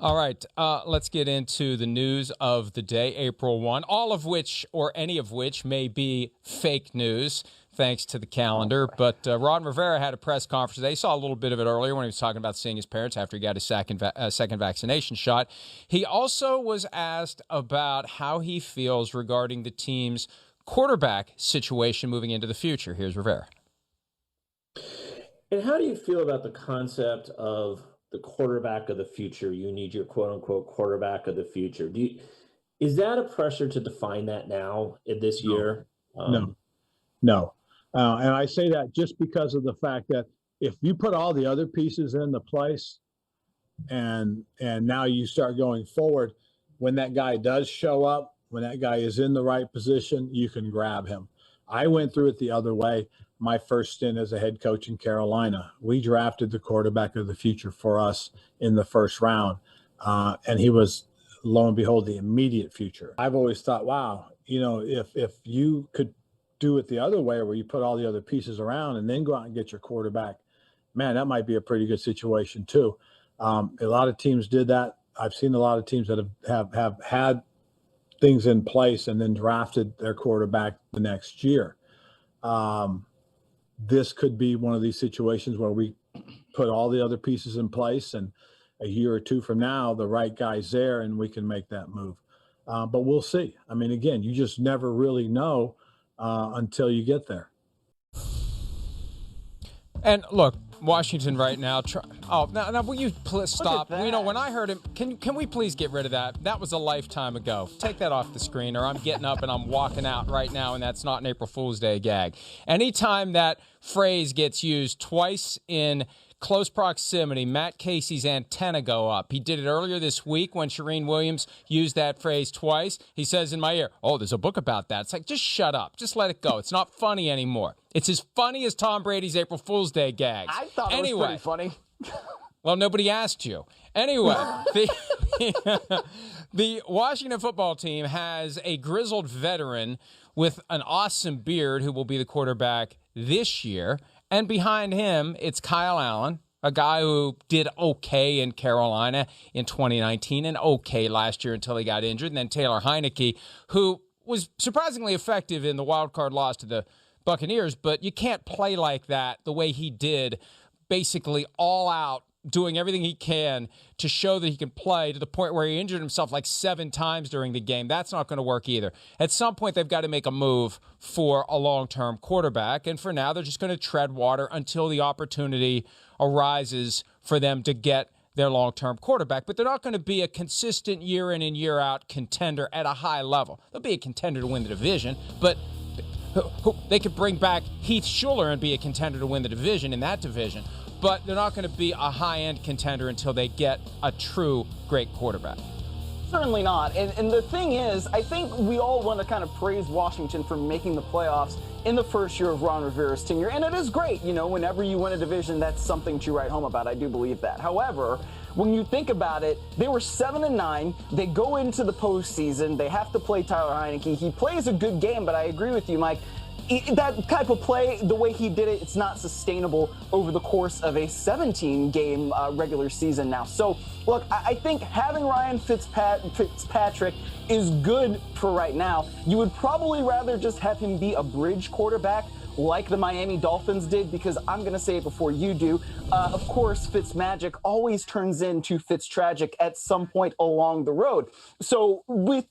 All right, let's get into the news of the day, April 1, all of which or any of which may be fake news, thanks to the calendar. But Ron Rivera had a press conference today. Saw a little bit of it earlier when he was talking about seeing his parents after he got his second vaccination shot. He also was asked about how he feels regarding the team's quarterback situation moving into the future. Here's Rivera. And how do you feel about the concept of the quarterback of the future? You need your quote-unquote quarterback of the future. Is that a pressure to define that now in this year? No. And I say that just because of the fact that if you put all the other pieces into place and now you start going forward, when that guy does show up, when that guy is in the right position, you can grab him. I went through it the other way. My first stint as a head coach in Carolina, we drafted the quarterback of the future for us in the first round. And he was, lo and behold, the immediate future. I've always thought, wow, if you could do it the other way where you put all the other pieces around and then go out and get your quarterback, man, that might be a pretty good situation too. A lot of teams did that. I've seen a lot of teams that have had things in place and then drafted their quarterback the next year. This could be one of these situations where we put all the other pieces in place and a year or two from now, the right guy's there and we can make that move. But we'll see. I mean, again, you just never really know until you get there. And look, Washington right now. Now will you stop? When I heard him, can we please get rid of that? That was a lifetime ago. Take that off the screen, or I'm getting up and I'm walking out right now, and that's not an April Fool's Day gag. Anytime that phrase gets used twice in close proximity, Matt Casey's antenna go up. He did it earlier this week when Shereen Williams used that phrase twice. He says in my ear, "Oh, there's a book about that." It's like, just shut up. Just let it go. It's not funny anymore. It's as funny as Tom Brady's April Fool's Day gags. I thought it was pretty funny. Well, nobody asked you. Anyway, the Washington football team has a grizzled veteran with an awesome beard who will be the quarterback this year. And behind him, it's Kyle Allen, a guy who did okay in Carolina in 2019 and okay last year until he got injured. And then Taylor Heineke, who was surprisingly effective in the wild card loss to the Buccaneers. But you can't play like that the way he did, basically all out, doing everything he can to show that he can play to the point where he injured himself like 7 times during the game. That's not going to work either. At some point, they've got to make a move for a long-term quarterback. And for now, they're just going to tread water until the opportunity arises for them to get their long-term quarterback. But they're not going to be a consistent year in and year out contender at a high level. They'll be a contender to win the division, but they could bring back Heath Schuler and be a contender to win the division in that division. But they're not going to be a high-end contender until they get a true great quarterback. Certainly not. And the thing is, I think we all want to kind of praise Washington for making the playoffs in the first year of Ron Rivera's tenure. And it is great. Whenever you win a division, that's something to write home about. I do believe that. However, when you think about it, they were 7-9. They go into the postseason. They have to play Tyler Heineke. He plays a good game, but I agree with you, Mike. That type of play, the way he did it, it's not sustainable over the course of a 17-game regular season now. So, look, I think having Ryan Fitzpatrick is good for right now. You would probably rather just have him be a bridge quarterback like the Miami Dolphins did, because I'm going to say it before you do. Of course, Fitzmagic always turns into Fitztragic at some point along the road. So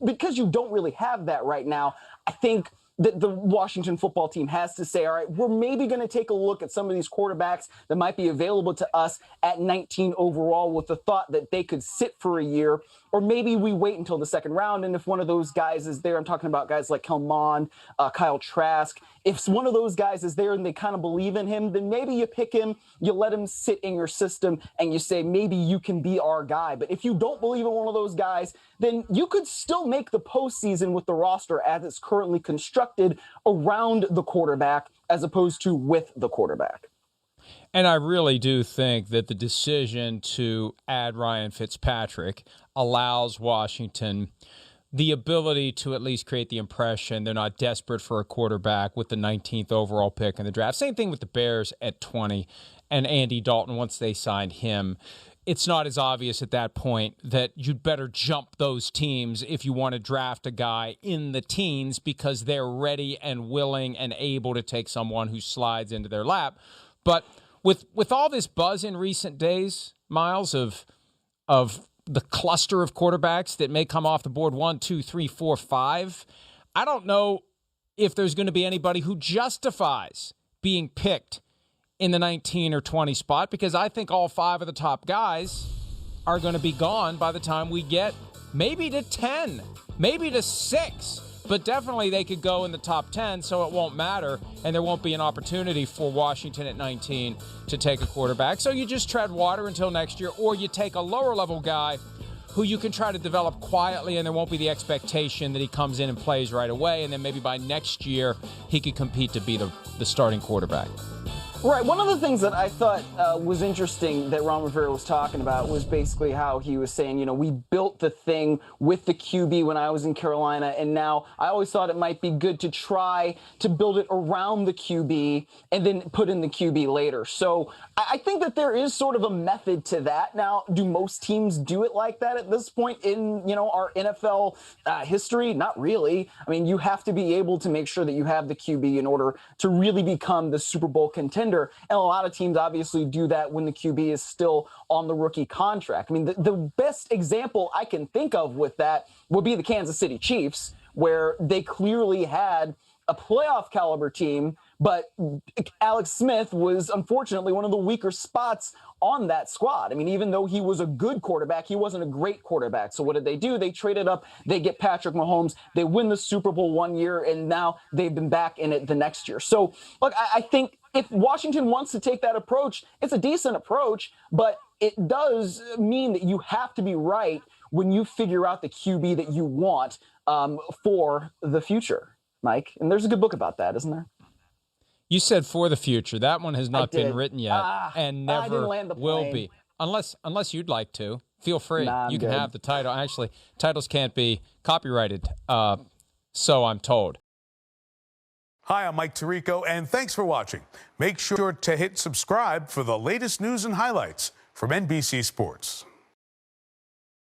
because you don't really have that right now, I think that the Washington football team has to say, all right, we're maybe going to take a look at some of these quarterbacks that might be available to us at 19 overall with the thought that they could sit for a year, or maybe we wait until the second round. And if one of those guys is there, I'm talking about guys like Kelmond, Kyle Trask, if one of those guys is there and they kind of believe in him, then maybe you pick him, you let him sit in your system, and you say, maybe you can be our guy. But if you don't believe in one of those guys, then you could still make the postseason with the roster as it's currently constructed around the quarterback as opposed to with the quarterback. And I really do think that the decision to add Ryan Fitzpatrick allows Washington the ability to at least create the impression they're not desperate for a quarterback with the 19th overall pick in the draft. Same thing with the Bears at 20 and Andy Dalton once they signed him. it's not as obvious at that point that you'd better jump those teams if you want to draft a guy in the teens because they're ready and willing and able to take someone who slides into their lap. But with all this buzz in recent days, Myles, of the cluster of quarterbacks that may come off the board 1, 2, 3, 4, 5, I don't know if there's going to be anybody who justifies being picked in the 19 or 20 spot, because I think all 5 of the top guys are going to be gone by the time we get maybe to 10, maybe to 6, but definitely they could go in the top 10, so it won't matter, and there won't be an opportunity for Washington at 19 to take a quarterback. So you just tread water until next year, or you take a lower-level guy who you can try to develop quietly, and there won't be the expectation that he comes in and plays right away, and then maybe by next year he could compete to be the starting quarterback. Right. One of the things that I thought was interesting that Ron Rivera was talking about was basically how he was saying, we built the thing with the QB when I was in Carolina, and now I always thought it might be good to try to build it around the QB and then put in the QB later. So I think that there is sort of a method to that. Now, do most teams do it like that at this point in, our NFL history? Not really. I mean, you have to be able to make sure that you have the QB in order to really become the Super Bowl contender. And a lot of teams obviously do that when the QB is still on the rookie contract. I mean, the best example I can think of with that would be the Kansas City Chiefs, where they clearly had a playoff caliber team, but Alex Smith was unfortunately one of the weaker spots on that squad. I mean, even though he was a good quarterback, he wasn't a great quarterback. So what did they do? They traded up, they get Patrick Mahomes, they win the Super Bowl one year, and now they've been back in it the next year. So look, I think if Washington wants to take that approach, it's a decent approach, but it does mean that you have to be right when you figure out the QB that you want for the future, Mike. And there's a good book about that, isn't there? You said for the future. That one has not been written yet and never will be. Unless you'd like to. Feel free. Nah, you can have the title. Actually, titles can't be copyrighted, so I'm told. Hi, I'm Mike Tirico, and thanks for watching. Make sure to hit subscribe for the latest news and highlights from NBC Sports.